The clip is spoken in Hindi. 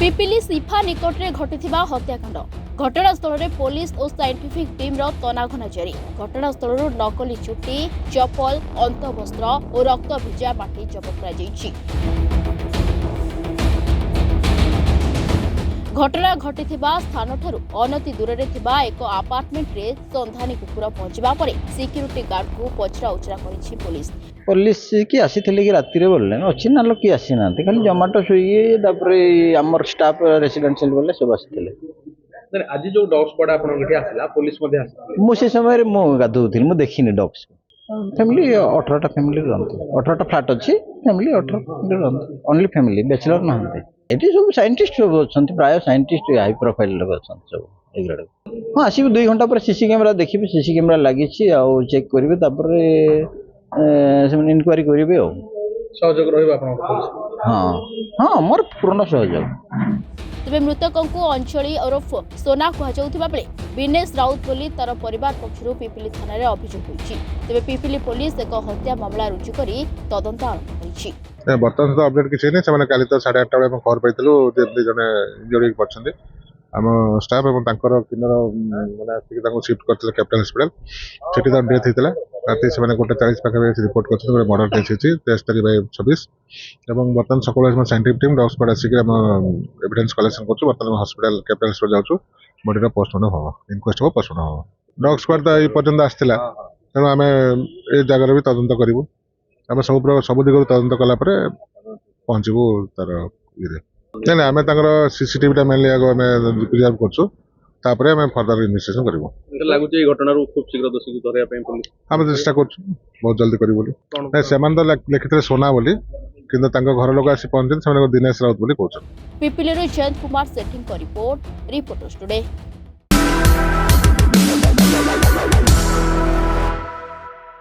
पिपिली सिफा निकट में घटिथिबा हत्याकांड घटनास्थल में पुलिस और साइंटिफिक टीम तनाघना जारी। घटनास्थल नकली चुटी चपल अंतवस्त्र और रक्त भिजा माटी जबत कर घटना घटिथिबा स्थान ठारू अनति दूर थिबा एक अपार्टमेंट रे संधानी कुकुर पहुंचबा परे सिक्यूरिटी गार्ड को पचरा उचरा करिछि पुलिस। पुलिस की आसी थे कि राति बोलले अच्छी ना लोग किए आसी ना खाली जोमाटो स्विगी आमर स्टाफ रेसिडेंशियल बोले सब आसी आज जो डॉग स्क्वाड आपला पुलिस मुझे समय गाधुली मुझे देखनी डॉग्स फैमिली 18टा फैमिली रही 18टा फ्लाट अच्छी फैमिली 18 रही ओनली फैमिली बैचलर ना ये सब साइंटिस्ट सब अच्छा प्राय साइंटिस्ट हाई प्रोफाइल लोग अच्छा सब हाँ आसवे 2 घंटा पर सीसी कैमेरा देखिए सीसी कैमेरा लगी चेक करेंगे इनक्वारी करेंगे सहयोग रहा हाँ हाँ मोर पूर्ण सहयोग। तेज मृतकों को अंचली ओरफ सोना कहउथिबा बेले विनेश राउत बोली तार परिवार पक्षरु पिपिली थाना रे अभियोग होईछि। तेबे पिपिली पुलिस एक हत्या मामला रुजु करी तदंत आरंभ करिछि। बर्तमान तो अपडेट किसी नहीं से काली तो 8:30 बेले खबर पाई जने जोड़ी पड़छन्ते आम स्टाफ एवं किन्नर मैंने शिफ्ट करते कैपिटल हॉस्पिटल सेठी तो डेथ होता राति से 1:40 पाखे रिपोर्ट कर मर्डर केस होती 23/26 और बर्तमान सकाल साइंटिफिक टीम डॉग स्क्वाड आसिक एविडेंस कलेक्शन कर बर्तमान हॉस्पिटल कैपिटल हॉस्पिटल जाऊँ बॉडी पोस्टमार्टम हम इनक्वेस्ट हम पोस्टमार्टम हम डॉग स्क्वाड तो ये पर्यटन आसाला तेणु आम ए जगार भी तदंत करूँ आम सब दिग तदंत कलापर पहुँचू तार ये नहीं आम सीसीटीवी मेनली आगे आम प्रिजर्व कर फर्दर इन्वेस्टिगेशन करूँ लगुच घटना खूब शीघ्र दोषी को धरने आम चेष्टा कर बहुत जल्दी करूँ से लिखिते सोना बोली किंतु घर लोग आसी पहुंचे दिनेश राउत बोली कहते। पिपिली जयंत कुमार सेठी रिपोर्ट रिपोर्टर्स टुडे।